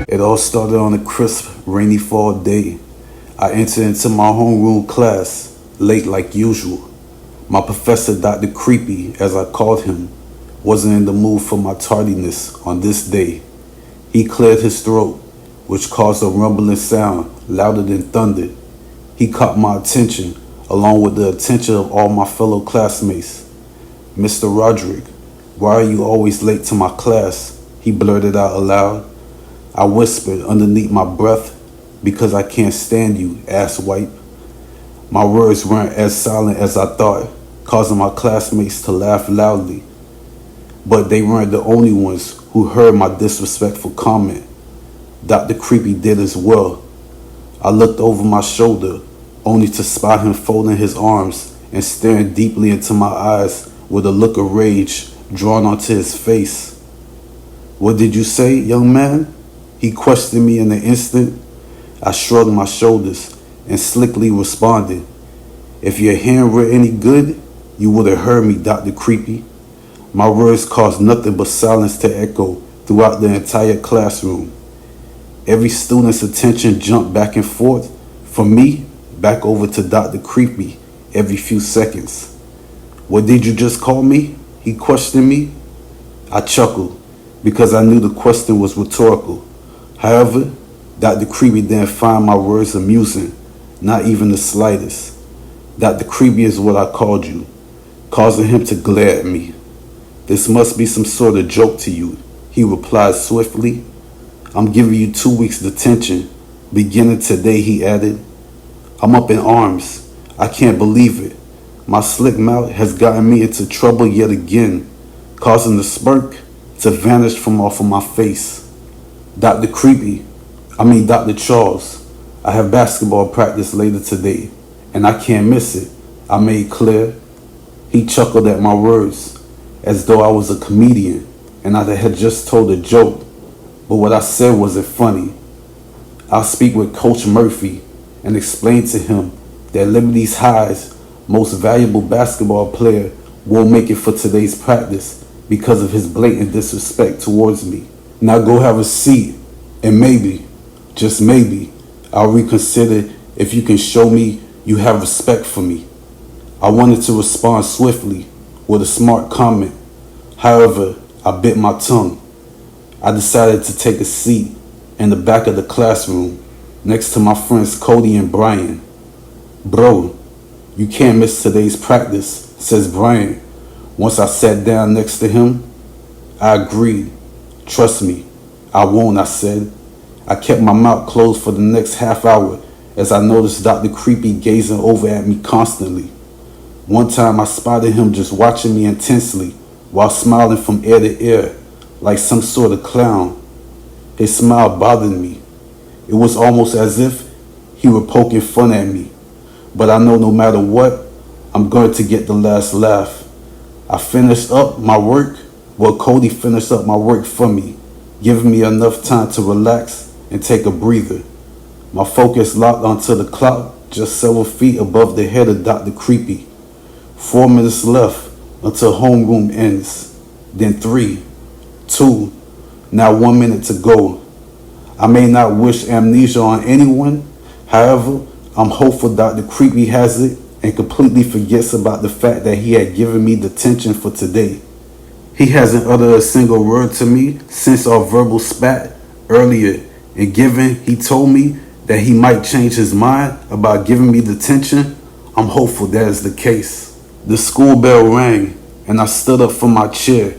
It all started on a crisp, rainy fall day. I entered into my homeroom class, late like usual. My professor, Dr. Creepy, as I called him, wasn't in the mood for my tardiness on this day. He cleared his throat, which caused a rumbling sound louder than thunder. He caught my attention, along with the attention of all my fellow classmates. "Mr. Roderick, why are you always late to my class?" he blurted out aloud. I whispered underneath my breath, "Because I can't stand you, asswipe." My words weren't as silent as I thought, causing my classmates to laugh loudly. But they weren't the only ones who heard my disrespectful comment. Dr. Creepy did as well. I looked over my shoulder, only to spot him folding his arms and staring deeply into my eyes with a look of rage drawn onto his face. "What did you say, young man?" he questioned me in an instant. I shrugged my shoulders and slickly responded, "If your hearing were any good, you would have heard me, Dr. Creepy." My words caused nothing but silence to echo throughout the entire classroom. Every student's attention jumped back and forth from me back over to Dr. Creepy every few seconds. "What did you just call me?" he questioned me. I chuckled because I knew the question was rhetorical. However, Dr. Creepy didn't find my words amusing, not even the slightest. "Dr. Creepy is what I called you," causing him to glare at me. "This must be some sort of joke to you," he replied swiftly. "I'm giving you 2 weeks detention, beginning today," he added. I'm up in arms. I can't believe it. My slick mouth has gotten me into trouble yet again, causing the smirk to vanish from off of my face. Dr. Charles, I have basketball practice later today, and I can't miss it," I made clear. He chuckled at my words, as though I was a comedian and I had just told a joke, but what I said wasn't funny. I'll speak with Coach Murphy and explain to him that Liberty's High's most valuable basketball player won't make it for today's practice because of his blatant disrespect towards me. Now go have a seat, and maybe, just maybe, I'll reconsider if you can show me you have respect for me. I wanted to respond swiftly with a smart comment. However, I bit my tongue. I decided to take a seat in the back of the classroom next to my friends Cody and Brian. "Bro, you can't miss today's practice," says Brian once I sat down next to him. I agreed. "Trust me, I won't," I said. I kept my mouth closed for the next half hour as I noticed Dr. Creepy gazing over at me constantly. One time I spotted him just watching me intensely while smiling from ear to ear like some sort of clown. His smile bothered me. It was almost as if he were poking fun at me. But I know no matter what, I'm going to get the last laugh. I finished up my work, Cody finished up my work for me, giving me enough time to relax and take a breather. My focus locked onto the clock just several feet above the head of Dr. Creepy. 4 minutes left until homeroom ends. Then 3, 2, now 1 minute to go. I may not wish amnesia on anyone. However, I'm hopeful Dr. Creepy has it and completely forgets about the fact that he had given me detention for today. He hasn't uttered a single word to me since our verbal spat earlier, and given he told me that he might change his mind about giving me detention, I'm hopeful that is the case. The school bell rang, and I stood up from my chair,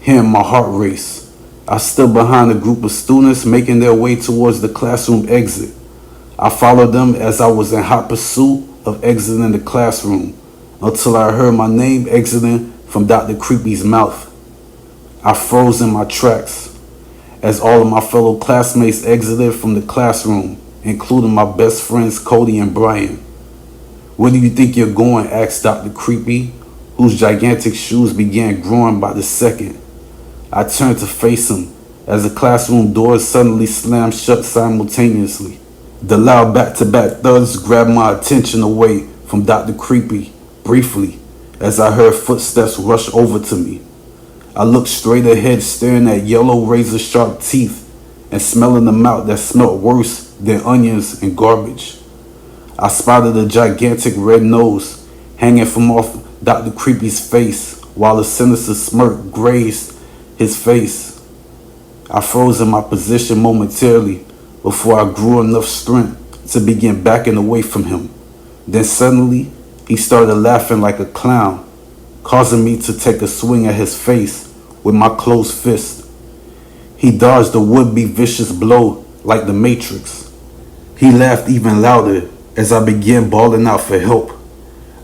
hearing my heart race. I stood behind a group of students making their way towards the classroom exit. I followed them as I was in hot pursuit of exiting the classroom until I heard my name exiting from Dr. Creepy's mouth. I froze in my tracks as all of my fellow classmates exited from the classroom, including my best friends Cody and Brian. "Where do you think you're going?" asked Dr. Creepy, whose gigantic shoes began growing by the second. I turned to face him as the classroom doors suddenly slammed shut simultaneously. The loud back-to-back thuds grabbed my attention away from Dr. Creepy briefly as I heard footsteps rush over to me. I looked straight ahead, staring at yellow razor-sharp teeth and smelling a mouth that smelt worse than onions and garbage. I spotted a gigantic red nose hanging from off Dr. Creepy's face while a sinister smirk grazed his face. I froze in my position momentarily before I grew enough strength to begin backing away from him. Then suddenly, he started laughing like a clown, causing me to take a swing at his face with my closed fist. He dodged a would-be vicious blow like the Matrix. He laughed even louder as I began bawling out for help.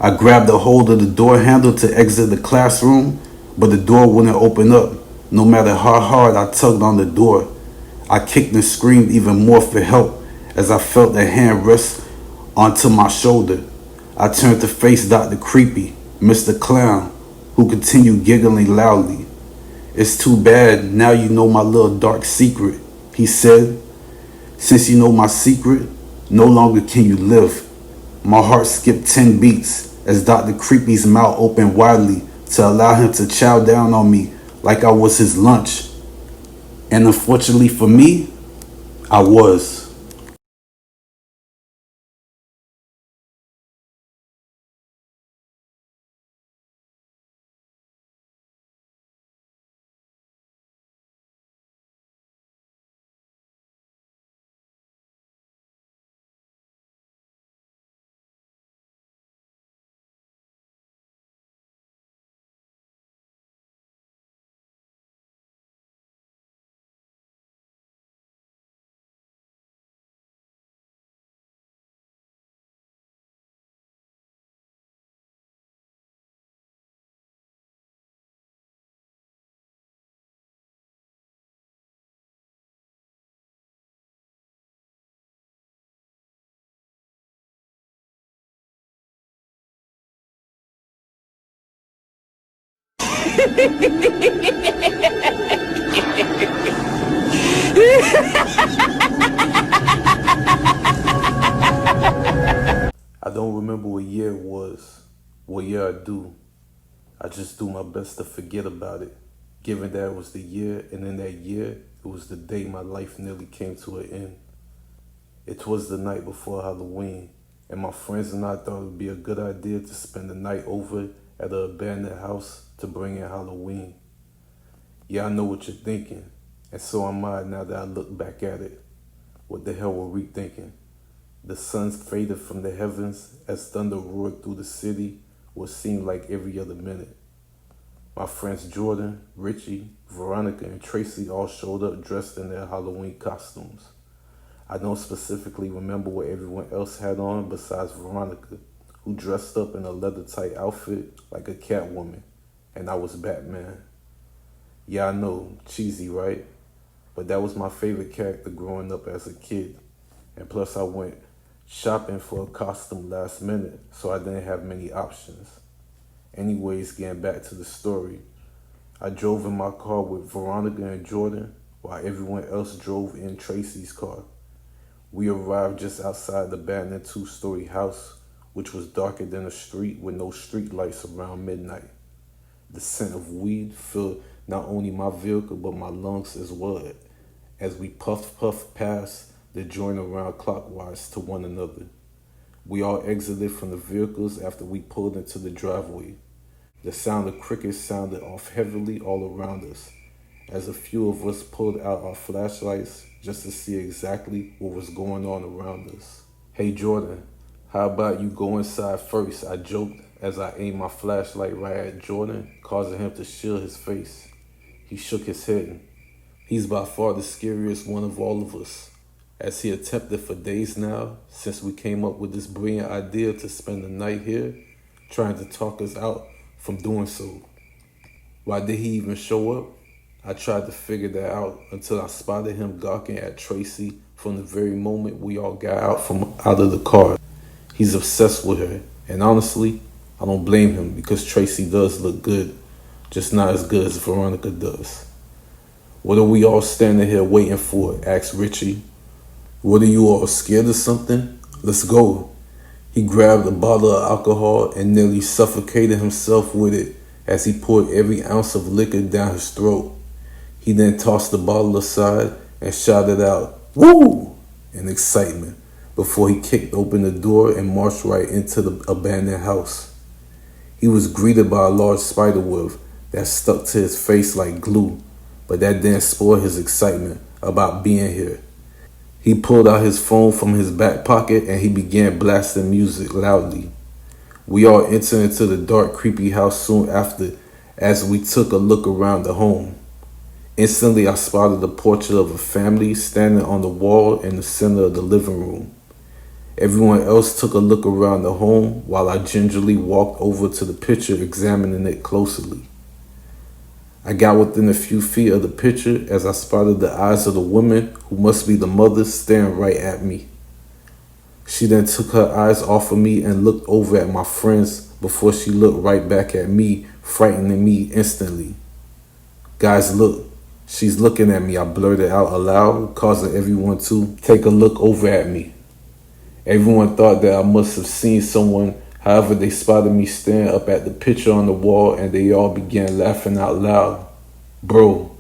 I grabbed a hold of the door handle to exit the classroom, but the door wouldn't open up, no matter how hard I tugged on the door. I kicked and screamed even more for help as I felt a hand rest onto my shoulder. I turned to face Dr. Creepy, Mr. Clown, who continued giggling loudly. "It's too bad now you know my little dark secret," he said. "Since you know my secret, no longer can you live." My heart skipped 10 beats as Dr. Creepy's mouth opened widely to allow him to chow down on me like I was his lunch. And unfortunately for me, I was. I don't remember what year it was, what year I do. I just do my best to forget about it, given that it was the year, and in that year, it was the day my life nearly came to an end. It was the night before Halloween, and my friends and I thought it would be a good idea to spend the night over at an abandoned house to bring in Halloween. Yeah, I know what you're thinking, and so am I now that I look back at it. What the hell were we thinking? The sun faded from the heavens as thunder roared through the city, what seemed like every other minute. My friends Jordan, Richie, Veronica, and Tracy all showed up dressed in their Halloween costumes. I don't specifically remember what everyone else had on besides Veronica, who dressed up in a leather-tight outfit like a Catwoman, and I was Batman. Yeah, I know, cheesy, right? But that was my favorite character growing up as a kid. And plus I went shopping for a costume last minute, so I didn't have many options. Anyways, getting back to the story, I drove in my car with Veronica and Jordan while everyone else drove in Tracy's car. We arrived just outside the abandoned two-story house, which was darker than a street with no street lights around midnight. The scent of weed filled not only my vehicle but my lungs as well as we puffed past the joint around clockwise to one another. We all exited from the vehicles after we pulled into the driveway. The sound of crickets sounded off heavily all around us, as a few of us pulled out our flashlights just to see exactly what was going on around us. "Hey Jordan, how about you go inside first?" I joked as I aimed my flashlight right at Jordan, causing him to shield his face. He shook his head. He's by far the scariest one of all of us, as he attempted for days now, since we came up with this brilliant idea to spend the night here, trying to talk us out from doing so. Why did he even show up? I tried to figure that out until I spotted him gawking at Tracy from the very moment we all got out of the car. He's obsessed with her, and honestly, I don't blame him because Tracy does look good, just not as good as Veronica does. "What are we all standing here waiting for?" asked Richie. What are you all scared of something? Let's go. He grabbed a bottle of alcohol and nearly suffocated himself with it as he poured every ounce of liquor down his throat. He then tossed the bottle aside and shouted out, "Woo!" in excitement before he kicked open the door and marched right into the abandoned house. He was greeted by a large spider web that stuck to his face like glue, but that didn't spoil his excitement about being here. He pulled out his phone from his back pocket and he began blasting music loudly. We all entered into the dark, creepy house soon after as we took a look around the home. Instantly, I spotted the portrait of a family standing on the wall in the center of the living room. Everyone else took a look around the home while I gingerly walked over to the picture, examining it closely. I got within a few feet of the picture as I spotted the eyes of the woman, who must be the mother, staring right at me. She then took her eyes off of me and looked over at my friends before she looked right back at me, frightening me instantly. "Guys, look, she's looking at me," I blurted out aloud, causing everyone to take a look over at me. Everyone thought that I must have seen someone. However, they spotted me staring up at the picture on the wall and they all began laughing out loud. "Bro,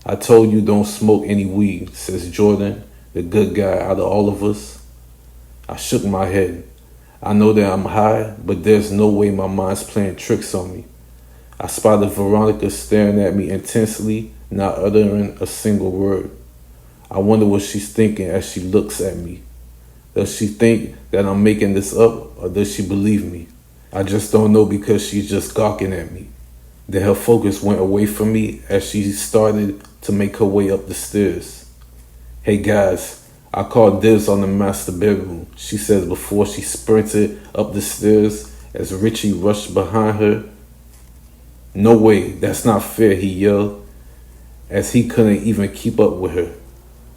I told you don't smoke any weed," says Jordan, the good guy out of all of us. I shook my head. I know that I'm high, but there's no way my mind's playing tricks on me. I spotted Veronica staring at me intensely, not uttering a single word. I wonder what she's thinking as she looks at me. Does she think that I'm making this up, or does she believe me? I just don't know, because she's just gawking at me. Then her focus went away from me as she started to make her way up the stairs. "Hey guys, I called dibs on the master bedroom," she says before she sprinted up the stairs as Richie rushed behind her. "No way, that's not fair," he yelled, as he couldn't even keep up with her.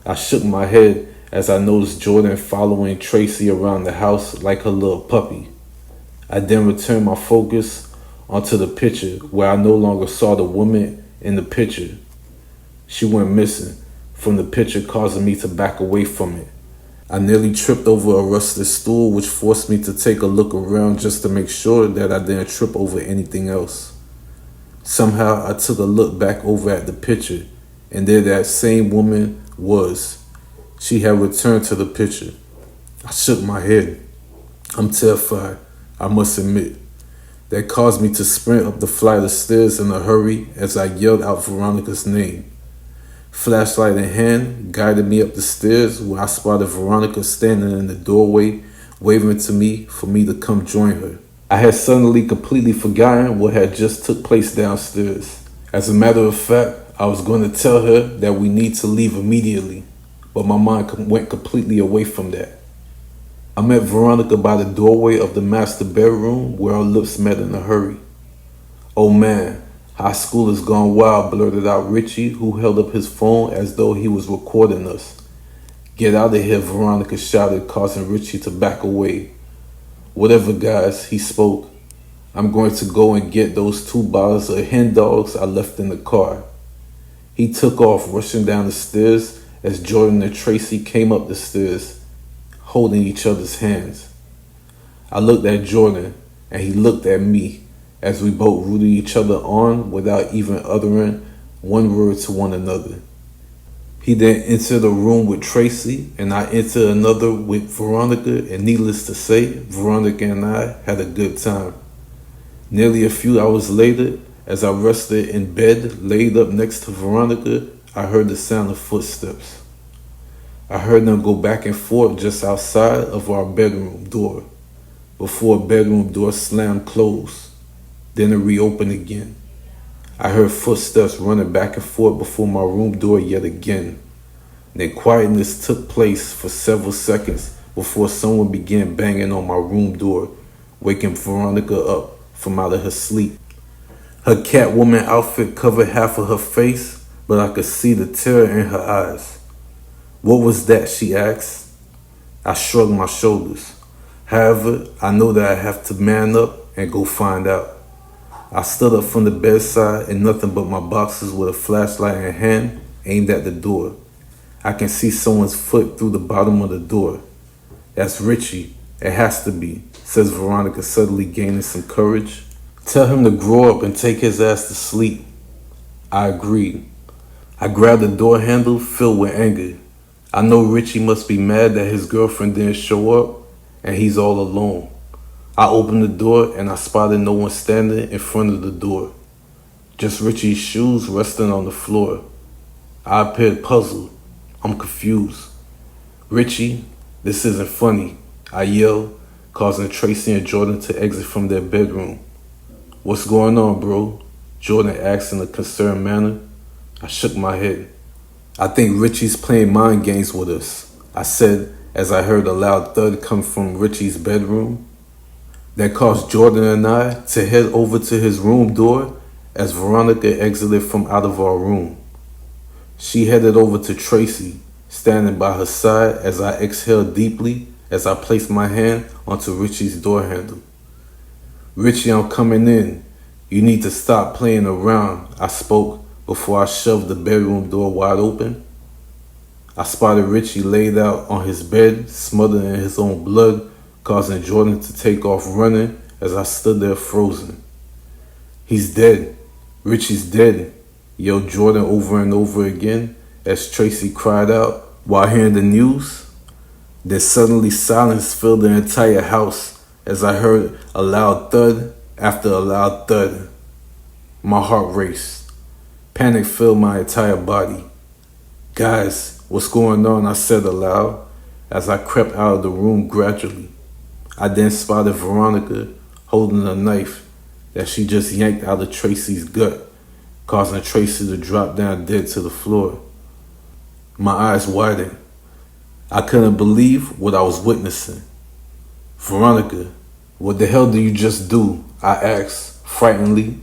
I shook my head as I noticed Jordan following Tracy around the house like her little puppy. I then returned my focus onto the picture, where I no longer saw the woman in the picture. She went missing from the picture, causing me to back away from it. I nearly tripped over a rusted stool, which forced me to take a look around just to make sure that I didn't trip over anything else. Somehow, I took a look back over at the picture, and there that same woman was. She had returned to the picture. I shook my head. I'm terrified, I must admit. That caused me to sprint up the flight of stairs in a hurry as I yelled out Veronica's name. Flashlight in hand, guided me up the stairs, where I spotted Veronica standing in the doorway, waving to me for me to come join her. I had suddenly completely forgotten what had just took place downstairs. As a matter of fact, I was going to tell her that we need to leave immediately, but my mind went completely away from that. I met Veronica by the doorway of the master bedroom, where our lips met in a hurry. "Oh man, high school has gone wild," blurted out Richie, who held up his phone as though he was recording us. "Get out of here," Veronica shouted, causing Richie to back away. "Whatever, guys," he spoke. "I'm going to go and get those 2 bottles of hen dogs I left in the car." He took off, rushing down the stairs as Jordan and Tracy came up the stairs, holding each other's hands. I looked at Jordan, and he looked at me, as we both rooted each other on without even uttering one word to one another. He then entered a room with Tracy, and I entered another with Veronica, and needless to say, Veronica and I had a good time. Nearly a few hours later, as I rested in bed laid up next to Veronica, I heard the sound of footsteps. I heard them go back and forth just outside of our bedroom door, before a bedroom door slammed closed. Then it reopened again. I heard footsteps running back and forth before my room door yet again. Then quietness took place for several seconds before someone began banging on my room door, waking Veronica up from out of her sleep. Her Catwoman outfit covered half of her face, but I could see the terror in her eyes. "What was that?" she asked. I shrugged my shoulders. However, I know that I have to man up and go find out. I stood up from the bedside in nothing but my boxers with a flashlight in hand, aimed at the door. I can see someone's foot through the bottom of the door. That's Richie. It has to be, says Veronica, suddenly gaining some courage. Tell him to grow up and take his ass to sleep. I agreed. I grabbed the door handle, filled with anger. I know Richie must be mad that his girlfriend didn't show up, and he's all alone. I opened the door and I spotted no one standing in front of the door. Just Richie's shoes resting on the floor. I appeared puzzled. I'm confused. Richie, this isn't funny, I yelled, causing Tracy and Jordan to exit from their bedroom. What's going on, bro? Jordan asked in a concerned manner. I shook my head. I think Richie's playing mind games with us, I said as I heard a loud thud come from Richie's bedroom. That caused Jordan and I to head over to his room door as Veronica exited from out of our room. She headed over to Tracy, standing by her side as I exhaled deeply as I placed my hand onto Richie's door handle. Richie, I'm coming in. You need to stop playing around, I spoke before I shoved the bedroom door wide open. I spotted Richie laid out on his bed, smothered in his own blood, causing Jordan to take off running as I stood there frozen. He's dead. Richie's dead, yelled Jordan over and over again as Tracy cried out while hearing the news. Then suddenly silence filled the entire house as I heard a loud thud after a loud thud. My heart raced. Panic filled my entire body. Guys, what's going on? I said aloud as I crept out of the room gradually. I then spotted Veronica holding a knife that she just yanked out of Tracy's gut, causing Tracy to drop down dead to the floor. My eyes widened. I couldn't believe what I was witnessing. Veronica, what the hell did you just do? I asked, frightenedly.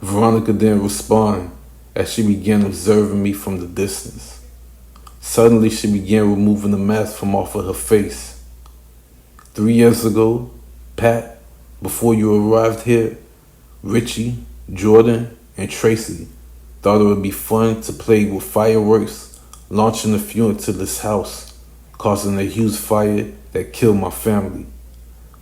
Veronica didn't respond as she began observing me from the distance. Suddenly, she began removing the mask from off of her face. 3 years ago, Pat, before you arrived here, Richie, Jordan, and Tracy thought it would be fun to play with fireworks, launching a few into this house, causing a huge fire that killed my family.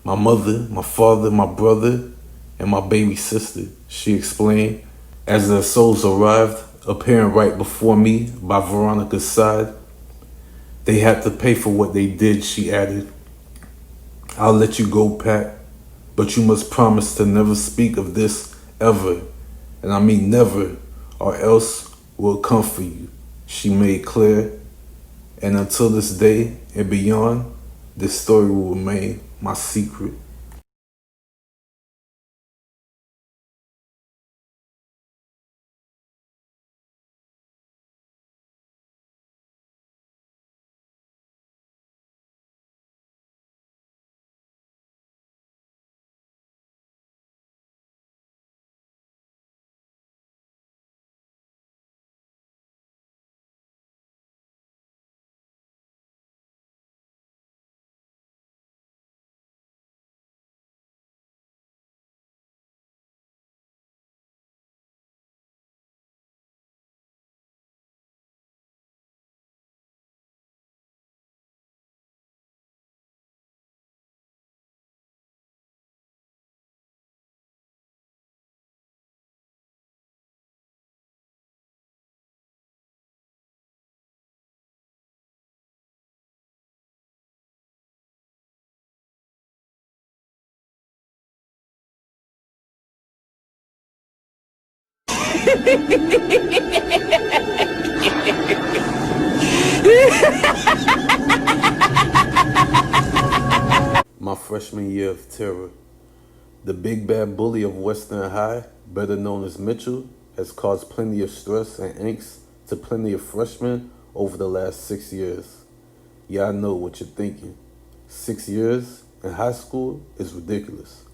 My mother, my father, my brother, and my baby sister, she explained, as their souls arrived, appearing right before me by Veronica's side. They had to pay for what they did, she added. I'll let you go, Pat, but you must promise to never speak of this ever, and I mean never, or else we'll come for you, she made clear. And until this day and beyond, this story will remain my secret. My freshman year of terror. The big bad bully of Western High, better known as Mitchell, has caused plenty of stress and angst to plenty of freshmen over the last 6 years. Yeah, I know what you're thinking. 6 years in high school is ridiculous.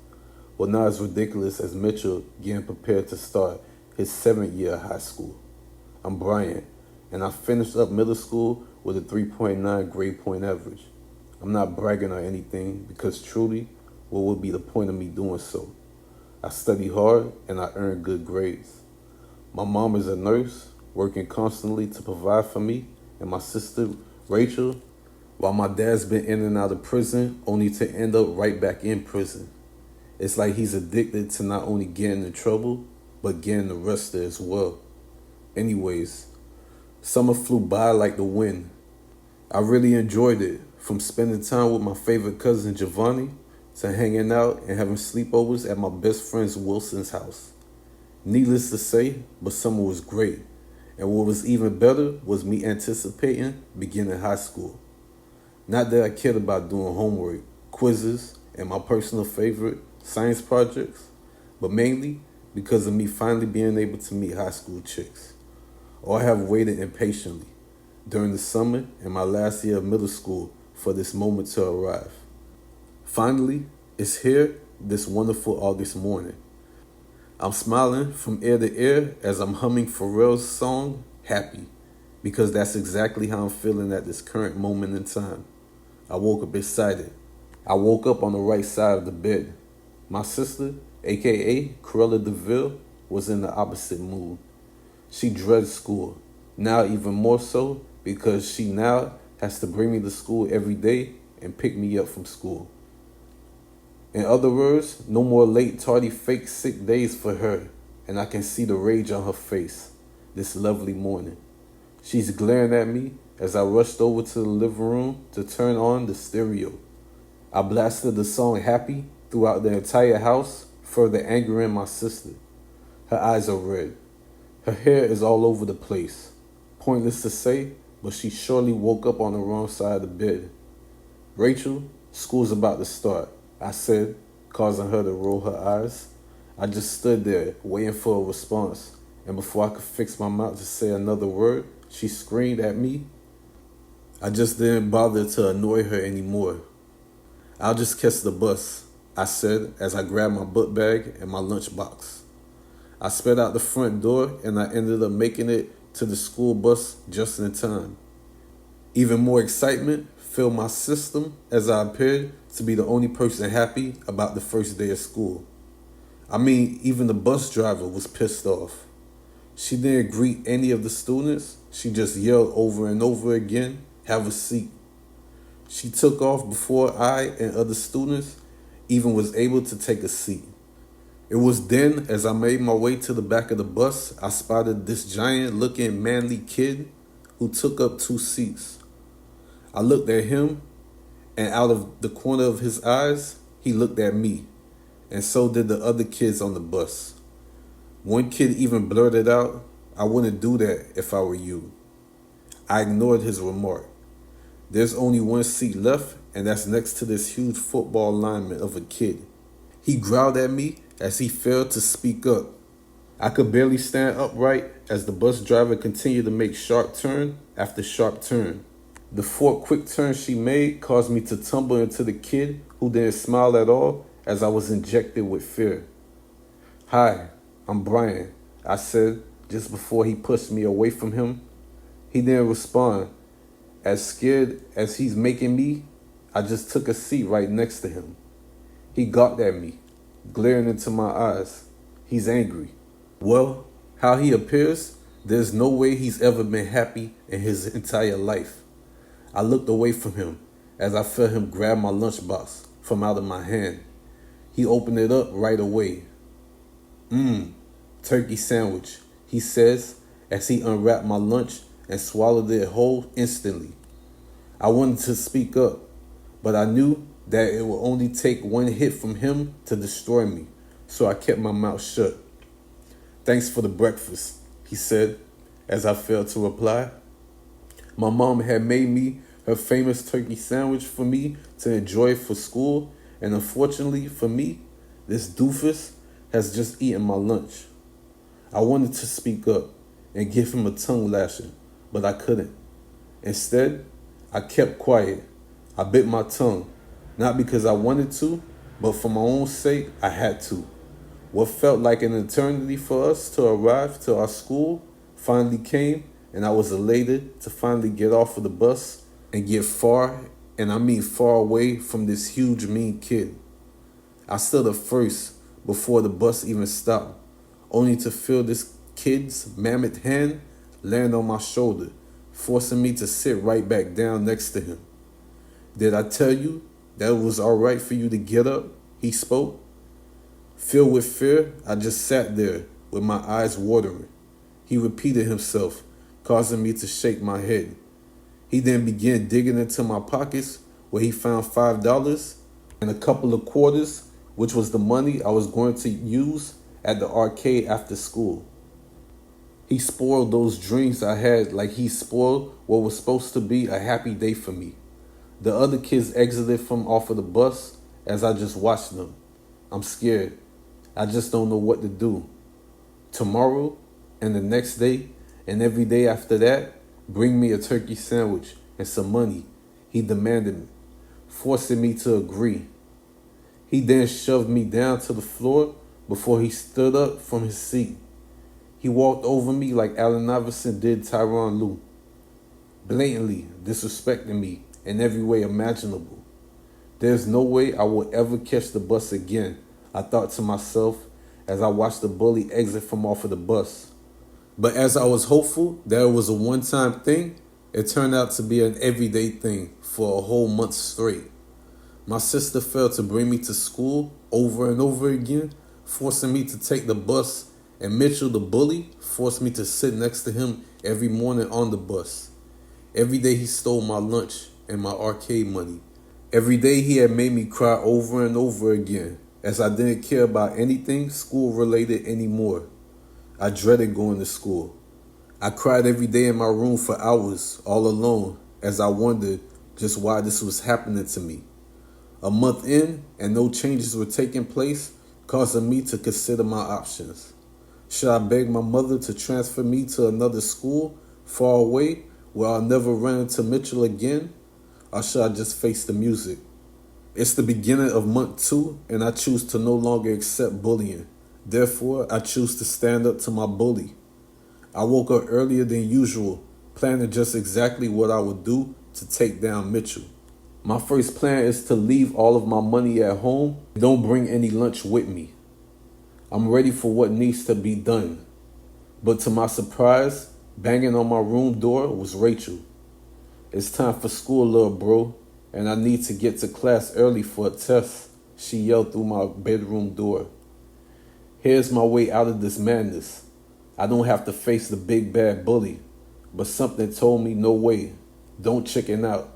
Well, not as ridiculous as Mitchell getting prepared to start his 7th year of high school. I'm Brian, and I finished up middle school with a 3.9 grade point average. I'm not bragging or anything because truly, what would be the point of me doing so? I study hard and I earn good grades. My mom is a nurse, working constantly to provide for me and my sister Rachel, while my dad's been in and out of prison only to end up right back in prison. It's like he's addicted to not only getting in trouble, but getting arrested as well. Anyways, summer flew by like the wind. I really enjoyed it, from spending time with my favorite cousin Giovanni to hanging out and having sleepovers at my best friend Wilson's house. Needless to say, but summer was great. And what was even better was me anticipating beginning high school. Not that I cared about doing homework, quizzes, and my personal favorite, science projects, but mainly because of me finally being able to meet high school chicks. Or I have waited impatiently during the summer and my last year of middle school for this moment to arrive. Finally, it's here this wonderful August morning. I'm smiling from ear to ear as I'm humming Pharrell's song, Happy, because that's exactly how I'm feeling at this current moment in time. I woke up excited. I woke up on the right side of the bed. My sister, A.K.A. Cruella DeVille, was in the opposite mood. She dreads school, now even more so because she now has to bring me to school every day and pick me up from school. In other words, no more late, tardy, fake sick days for her, and I can see the rage on her face this lovely morning. She's glaring at me as I rushed over to the living room to turn on the stereo. I blasted the song Happy throughout the entire house, further angering my sister. Her eyes are red. Her hair is all over the place. Pointless to say, but she surely woke up on the wrong side of the bed. Rachel, school's about to start, I said, causing her to roll her eyes. I just stood there, waiting for a response, and before I could fix my mouth to say another word, she screamed at me. I just didn't bother to annoy her anymore. I'll just catch the bus, I said as I grabbed my book bag and my lunchbox. I sped out the front door and I ended up making it to the school bus just in time. Even more excitement filled my system as I appeared to be the only person happy about the first day of school. I mean, even the bus driver was pissed off. She didn't greet any of the students. She just yelled over and over again, "Have a seat." She took off before I and other students even was able to take a seat. It was then, as I made my way to the back of the bus, I spotted this giant-looking manly kid who took up 2 seats. I looked at him, and out of the corner of his eyes, he looked at me, and so did the other kids on the bus. One kid even blurted out, "I wouldn't do that if I were you." I ignored his remark. There's only 1 seat left, and that's next to this huge football lineman of a kid. He growled at me as he failed to speak up. I could barely stand upright as the bus driver continued to make sharp turn after sharp turn. The 4 quick turns she made caused me to tumble into the kid, who didn't smile at all as I was injected with fear. "Hi, I'm Brian," I said just before he pushed me away from him. He didn't respond. As scared as he's making me, I just took a seat right next to him. He gawked at me, glaring into my eyes. He's angry. Well, how he appears, there's no way he's ever been happy in his entire life. I looked away from him as I felt him grab my lunchbox from out of my hand. He opened it up right away. Turkey sandwich," he says as he unwrapped my lunch and swallowed it whole instantly. I wanted to speak up, but I knew that it would only take 1 hit from him to destroy me, so I kept my mouth shut. "Thanks for the breakfast," he said as I failed to reply. My mom had made me her famous turkey sandwich for me to enjoy for school, and unfortunately for me, this doofus has just eaten my lunch. I wanted to speak up and give him a tongue lashing, but I couldn't. Instead, I kept quiet. I bit my tongue, not because I wanted to, but for my own sake, I had to. What felt like an eternity for us to arrive to our school finally came, and I was elated to finally get off of the bus and get far, and I mean far away from this huge mean kid. I stood up first before the bus even stopped, only to feel this kid's mammoth hand land on my shoulder, forcing me to sit right back down next to him. Did I tell you that it was all right for you to get up? He spoke. Filled with fear, I just sat there with my eyes watering. He repeated himself, causing me to shake my head. He then began digging into my pockets where he found $5 and a couple of quarters, which was the money I was going to use at the arcade after school. He spoiled those dreams I had like he spoiled what was supposed to be a happy day for me. The other kids exited from off of the bus as I just watched them. I'm scared. I just don't know what to do. Tomorrow and the next day and every day after that, bring me a turkey sandwich and some money, he demanded me, forcing me to agree. He then shoved me down to the floor before he stood up from his seat. He walked over me like Allen Iverson did Tyronn Lue, blatantly disrespecting me in every way imaginable. There's no way I will ever catch the bus again, I thought to myself as I watched the bully exit from off of the bus. But as I was hopeful that it was a one-time thing, it turned out to be an everyday thing for a whole month straight. My sister failed to bring me to school over and over again, forcing me to take the bus, and Mitchell, the bully, forced me to sit next to him every morning on the bus. Every day he stole my lunch and my arcade money. Every day he had made me cry over and over again, as I didn't care about anything school-related anymore. I dreaded going to school. I cried every day in my room for hours, all alone, as I wondered just why this was happening to me. A month in, and no changes were taking place, causing me to consider my options. Should I beg my mother to transfer me to another school far away where I'll never run into Mitchell again? Or should I just face the music? It's the beginning of month 2, and I choose to no longer accept bullying. Therefore, I choose to stand up to my bully. I woke up earlier than usual, planning just exactly what I would do to take down Mitchell. My first plan is to leave all of my money at home and don't bring any lunch with me. I'm ready for what needs to be done. But to my surprise, banging on my room door was Rachel. It's time for school, little bro, and I need to get to class early for a test, she yelled through my bedroom door. Here's my way out of this madness. I don't have to face the big bad bully, but something told me no way, don't chicken out.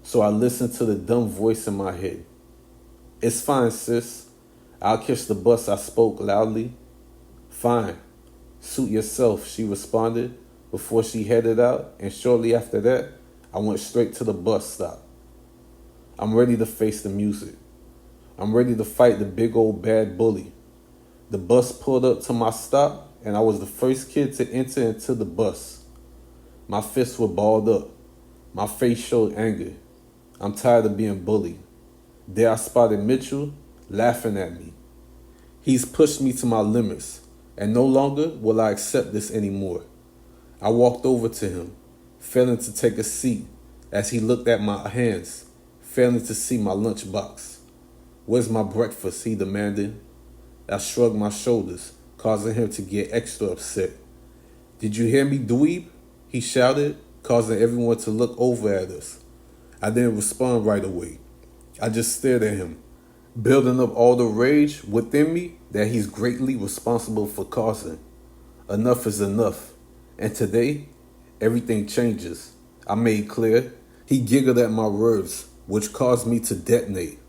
So I listened to the dumb voice in my head. It's fine, sis. I'll catch the bus, I spoke loudly. Fine. Suit yourself, she responded before she headed out, and shortly after that, I went straight to the bus stop. I'm ready to face the music. I'm ready to fight the big old bad bully. The bus pulled up to my stop, and I was the first kid to enter into the bus. My fists were balled up. My face showed anger. I'm tired of being bullied. There I spotted Mitchell laughing at me. He's pushed me to my limits, and no longer will I accept this anymore. I walked over to him, failing to take a seat as he looked at my hands, failing to see my lunchbox. Where's my breakfast? He demanded. I shrugged my shoulders, causing him to get extra upset. Did you hear me, dweeb? He shouted, causing everyone to look over at us. I didn't respond right away. I just stared at him, building up all the rage within me that he's greatly responsible for causing. Enough is enough. And today, everything changes. I made clear. He giggled at my words, which caused me to detonate.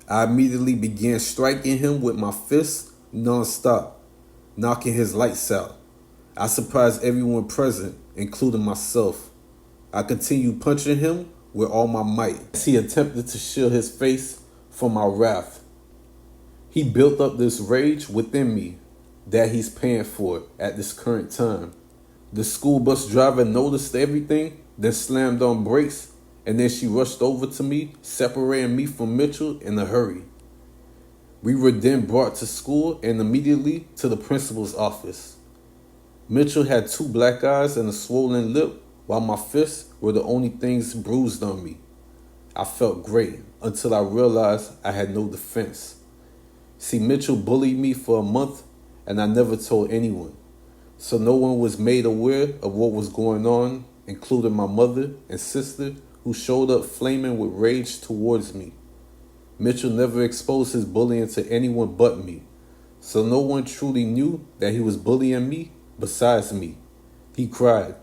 I immediately began striking him with my fists non-stop, knocking his lights out. I surprised everyone present, including myself. I continued punching him with all my might as he attempted to shield his face from my wrath. He built up this rage within me that he's paying for at this current time. The school bus driver noticed everything, then slammed on brakes, and then she rushed over to me, separating me from Mitchell in a hurry. We were then brought to school and immediately to the principal's office. Mitchell had 2 black eyes and a swollen lip, while my fists were the only things bruised on me. I felt great until I realized I had no defense. See, Mitchell bullied me for a month and I never told anyone, so no one was made aware of what was going on including my mother and sister, who showed up flaming with rage towards me. Mitchell never exposed his bullying to anyone but me, so no one truly knew that he was bullying me besides me. He cried.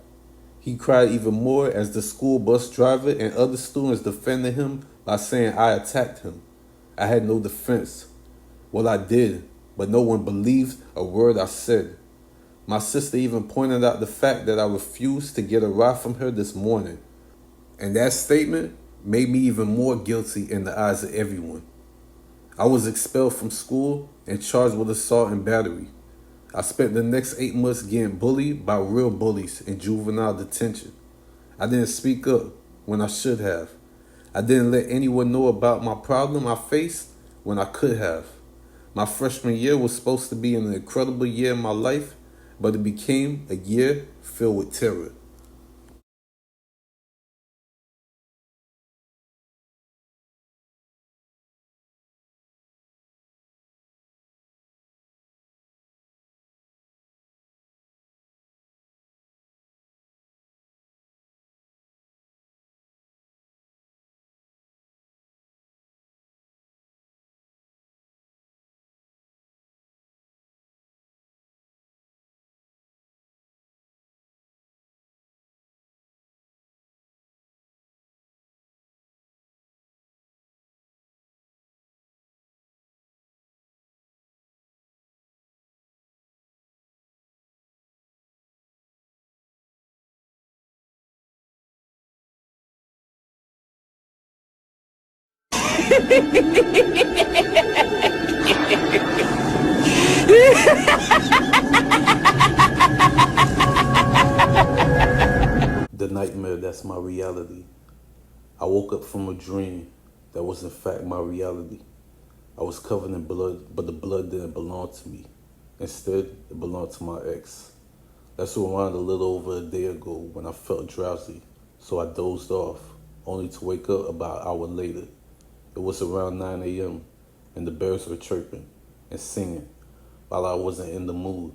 He cried even more as the school bus driver and other students defended him by saying I attacked him. I had no defense. Well, I did, but no one believed a word I said. My sister even pointed out the fact that I refused to get a ride from her this morning. And that statement made me even more guilty in the eyes of everyone. I was expelled from school and charged with assault and battery. I spent the next 8 months getting bullied by real bullies in juvenile detention. I didn't speak up when I should have. I didn't let anyone know about my problem I faced when I could have. My freshman year was supposed to be an incredible year in my life, but it became a year filled with terror. The nightmare that's my reality. I woke up from a dream that was in fact my reality. I was covered in blood, but the blood didn't belong to me. Instead, it belonged to my ex. That's around a little over a day ago when I felt drowsy, so I dozed off, only to wake up about an hour later. It was around 9 a.m., and the birds were chirping and singing while I wasn't in the mood.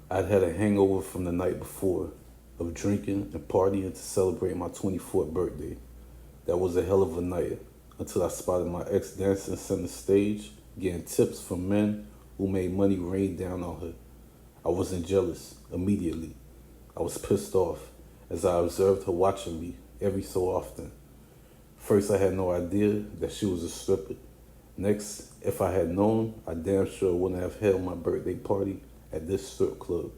I'd had a hangover from the night before of drinking and partying to celebrate my 24th birthday. That was a hell of a night until I spotted my ex dancing center stage, getting tips from men who made money rain down on her. I wasn't jealous immediately. I was pissed off as I observed her watching me every so often. First, I had no idea that she was a stripper. Next, if I had known, I damn sure wouldn't have held my birthday party at this strip club.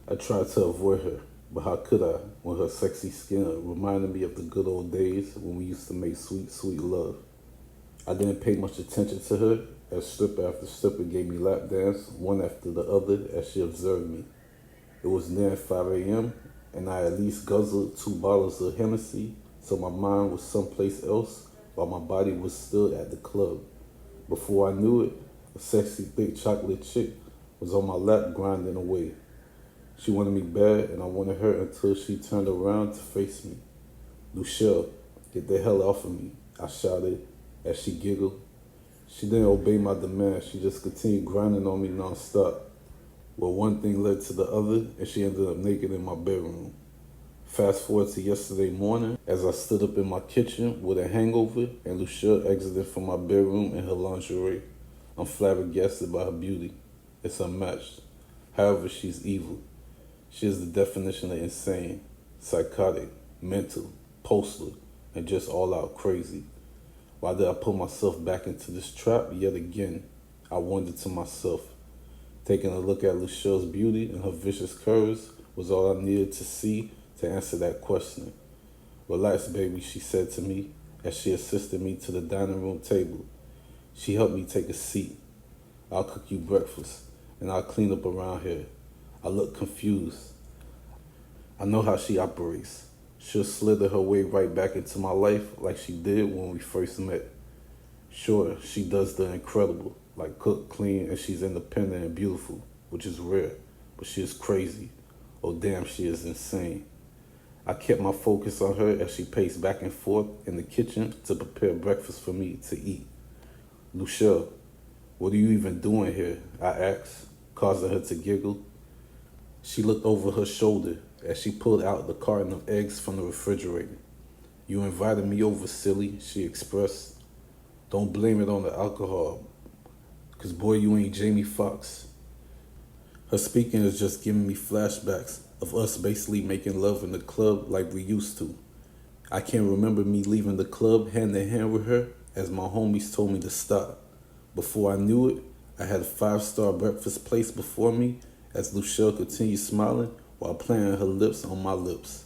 I tried to avoid her, but how could I when her sexy skin reminded me of the good old days when we used to make sweet, sweet love. I didn't pay much attention to her as stripper after stripper gave me lap dance, one after the other as she observed me. It was near 5 a.m. and I at least guzzled 2 bottles of Hennessy, so my mind was someplace else while my body was still at the club. Before I knew it, a sexy, thick chocolate chick was on my lap grinding away. She wanted me bad, and I wanted her until she turned around to face me. Luchelle, get the hell off of me, I shouted as she giggled. She didn't obey my demand. She just continued grinding on me nonstop. Well, one thing led to the other, and she ended up naked in my bedroom. Fast forward to yesterday morning, as I stood up in my kitchen with a hangover, and Lucia exited from my bedroom in her lingerie. I'm flabbergasted by her beauty. It's unmatched. However, she's evil. She is the definition of insane, psychotic, mental, postal, and just all out crazy. Why did I put myself back into this trap yet again? I wondered to myself. Taking a look at Lucille's beauty and her vicious curves was all I needed to see to answer that question. Relax, baby, she said to me as she assisted me to the dining room table. She helped me take a seat. I'll cook you breakfast, and I'll clean up around here. I look confused. I know how she operates. She'll slither her way right back into my life like she did when we first met. Sure, she does the incredible, like cook, clean, and she's independent and beautiful, which is rare, but she is crazy. Oh damn, she is insane. I kept my focus on her as she paced back and forth in the kitchen to prepare breakfast for me to eat. Luchelle, what are you even doing here? I asked, causing her to giggle. She looked over her shoulder as she pulled out the carton of eggs from the refrigerator. You invited me over, silly, she expressed. Don't blame it on the alcohol, 'cause boy, you ain't Jamie Foxx. Her speaking is just giving me flashbacks of us basically making love in the club like we used to. I can't remember me leaving the club hand in hand with her as my homies told me to stop. Before I knew it, I had a 5-star breakfast place before me as Luchelle continued smiling while playing her lips on my lips.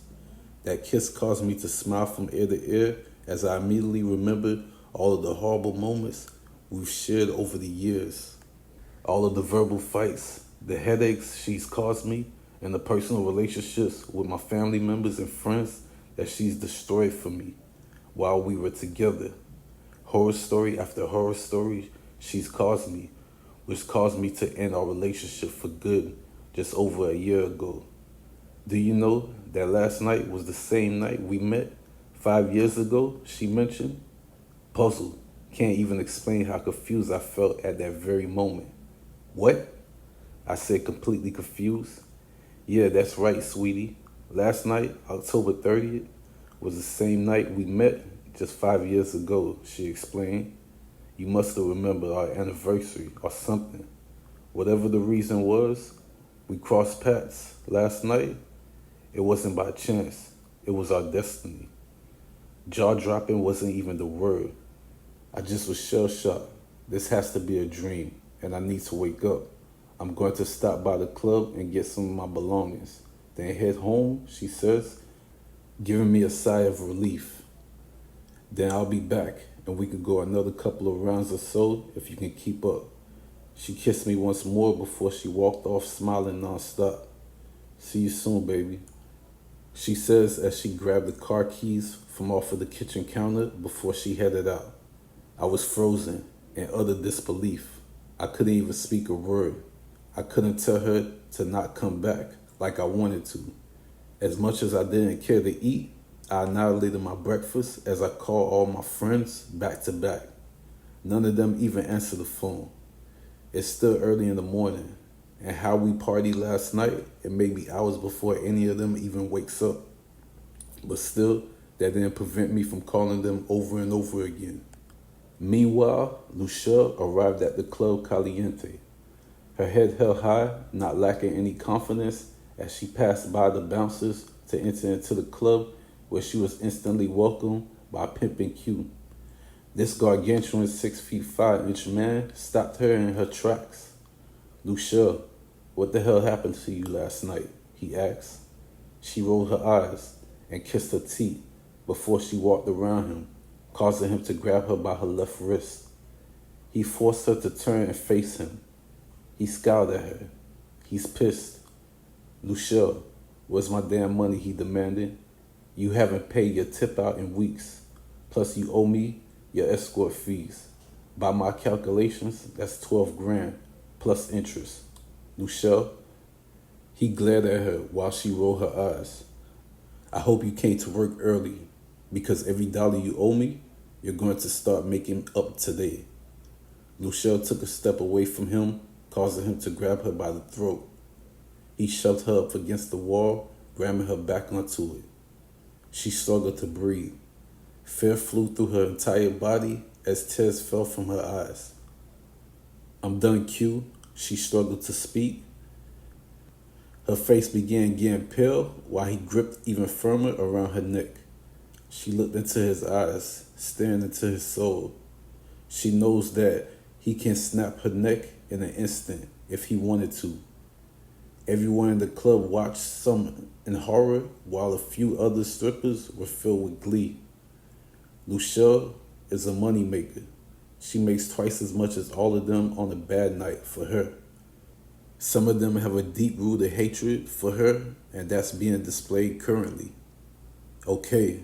That kiss caused me to smile from ear to ear as I immediately remembered all of the horrible moments we've shared over the years. All of the verbal fights, the headaches she's caused me, and the personal relationships with my family members and friends that she's destroyed for me while we were together. Horror story after horror story she's caused me, which caused me to end our relationship for good just over a year ago. Do you know that last night was the same night we met 5 years ago, she mentioned? Puzzled, can't even explain how confused I felt at that very moment. What? I said, completely confused. Yeah, that's right, sweetie. Last night, October 30th, was the same night we met just 5 years ago, she explained. You must have remembered our anniversary or something. Whatever the reason was, we crossed paths last night. It wasn't by chance. It was our destiny. Jaw-dropping wasn't even the word. I just was shell-shocked. This has to be a dream, and I need to wake up. I'm going to stop by the club and get some of my belongings. Then head home, she says, giving me a sigh of relief. Then I'll be back, and we could go another couple of rounds or so if you can keep up. She kissed me once more before she walked off smiling nonstop. See you soon, baby, she says as she grabbed the car keys from off of the kitchen counter before she headed out. I was frozen in utter disbelief. I couldn't even speak a word. I couldn't tell her to not come back like I wanted to. As much as I didn't care to eat, I annihilated my breakfast as I called all my friends back to back. None of them even answered the phone. It's still early in the morning, and how we partied last night, it may be hours before any of them even wakes up. But still, that didn't prevent me from calling them over and over again. Meanwhile, Lucia arrived at the Club Caliente, her head held high, not lacking any confidence as she passed by the bouncers to enter into the club where she was instantly welcomed by Pimpin' Q. This gargantuan 6'5" man stopped her in her tracks. Lucia, what the hell happened to you last night? He asked. She rolled her eyes and kissed her teeth before she walked around him, causing him to grab her by her left wrist. He forced her to turn and face him. He scowled at her. He's pissed. Lucia, where's my damn money? He demanded. You haven't paid your tip out in weeks. Plus you owe me your escort fees. By my calculations, that's 12 grand plus interest. Lucia, he glared at her while she rolled her eyes. I hope you came to work early because every dollar you owe me, you're going to start making up today. Lucia took a step away from him, causing him to grab her by the throat. He shoved her up against the wall, grabbing her back onto it. She struggled to breathe. Fear flew through her entire body as tears fell from her eyes. I'm done, Q. She struggled to speak. Her face began getting pale while he gripped even firmer around her neck. She looked into his eyes, staring into his soul. She knows that he can snap her neck in an instant if he wanted to. Everyone in the club watched some in horror while a few other strippers were filled with glee. Lucia is a moneymaker. She makes twice as much as all of them on a bad night for her. Some of them have a deep-rooted hatred for her, and that's being displayed currently. Okay,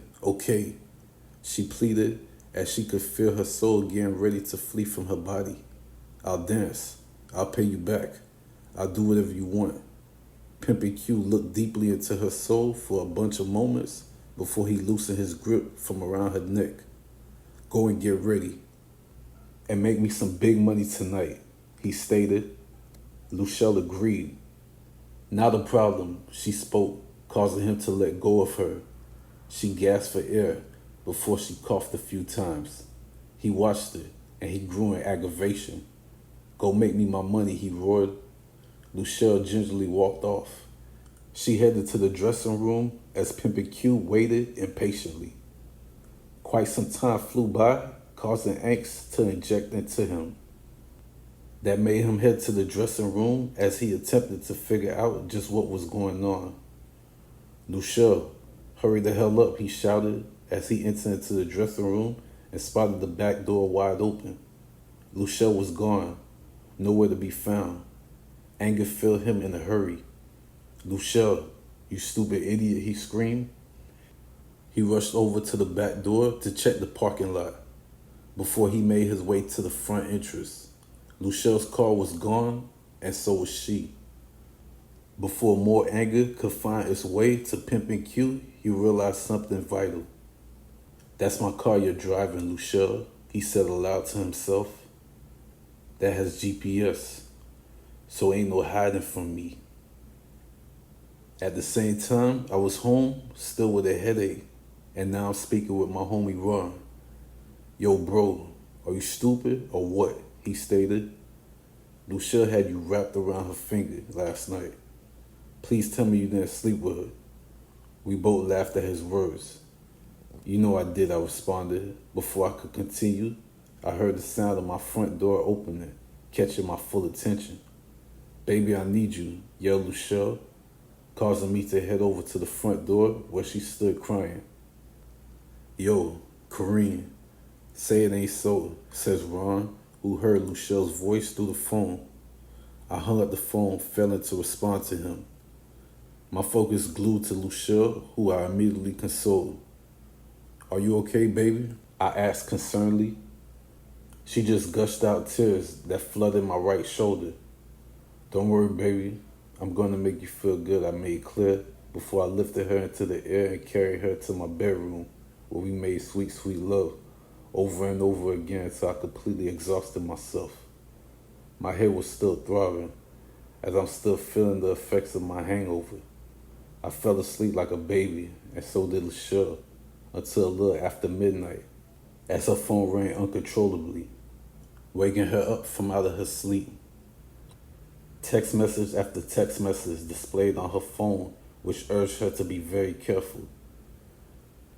she pleaded as she could feel her soul getting ready to flee from her body. I'll dance. I'll pay you back. I'll do whatever you want. Pimpin' Q looked deeply into her soul for a bunch of moments before he loosened his grip from around her neck. Go and get ready. And make me some big money tonight, he stated. Luchelle agreed. Not a problem, she spoke, causing him to let go of her. She gasped for air before she coughed a few times. He watched her, and he grew in aggravation. Go make me my money, he roared. Luchelle gingerly walked off. She headed to the dressing room as Pimpin' Q waited impatiently. Quite some time flew by, causing angst to inject into him. That made him head to the dressing room as he attempted to figure out just what was going on. Luchelle, hurry the hell up, he shouted as he entered into the dressing room and spotted the back door wide open. Luchelle was gone, nowhere to be found. Anger filled him in a hurry. Luchelle, you stupid idiot, he screamed. He rushed over to the back door to check the parking lot before he made his way to the front entrance. Luchelle's car was gone, and so was she. Before more anger could find its way to Pimpin' Q, he realized something vital. That's my car you're driving, Luchelle, he said aloud to himself. That has GPS, so ain't no hiding from me. At the same time, I was home, still with a headache, and now I'm speaking with my homie Ron. Yo, bro, are you stupid or what? He stated. Luchelle had you wrapped around her finger last night. Please tell me you didn't sleep with her. We both laughed at his words. You know I did, I responded. Before I could continue, I heard the sound of my front door opening, catching my full attention. Baby, I need you, yelled Luchelle, causing me to head over to the front door where she stood crying. Yo, Kareem, say it ain't so, says Ron, who heard Luchelle's voice through the phone. I hung up the phone, failing to respond to him. My focus glued to Luchelle, who I immediately consoled. Are you okay, baby? I asked concernedly. She just gushed out tears that flooded my right shoulder. Don't worry, baby. I'm going to make you feel good, I made clear before I lifted her into the air and carried her to my bedroom where we made sweet, sweet love over and over again until I completely exhausted myself. My head was still throbbing as I'm still feeling the effects of my hangover. I fell asleep like a baby, and so did Luchelle, until a little after midnight as her phone rang uncontrollably, waking her up from out of her sleep. Text message after text message displayed on her phone, which urged her to be very careful.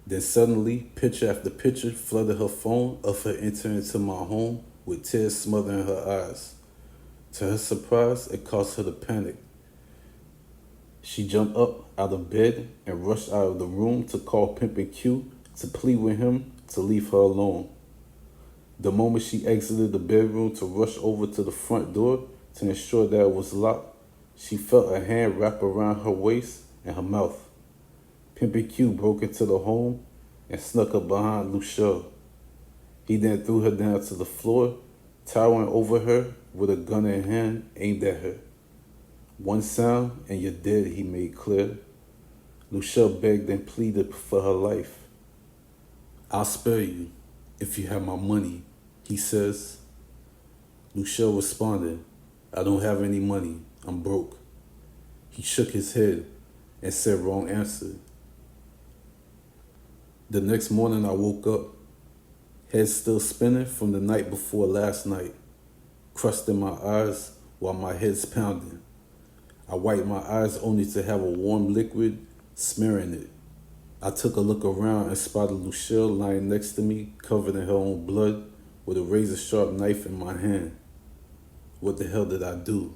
Then suddenly, picture after picture flooded her phone of her entering into my home with tears smothering her eyes. To her surprise, it caused her to panic. She jumped up out of bed and rushed out of the room to call Pimpin' Q to plead with him to leave her alone. The moment she exited the bedroom to rush over to the front door to ensure that it was locked, she felt a hand wrap around her waist and her mouth. Pimpin' Q broke into the home and snuck up behind Luchelle. He then threw her down to the floor, towering over her with a gun in hand aimed at her. One sound and you're dead, he made clear. Luchelle begged and pleaded for her life. I'll spare you if you have my money, he says. Luchelle responded, I don't have any money, I'm broke. He shook his head and said wrong answer. The next morning I woke up, head still spinning from the night before last night, crust in my eyes while my head's pounding. I wiped my eyes only to have a warm liquid smearing it. I took a look around and spotted Luchelle lying next to me, covered in her own blood, with a razor-sharp knife in my hand. What the hell did I do?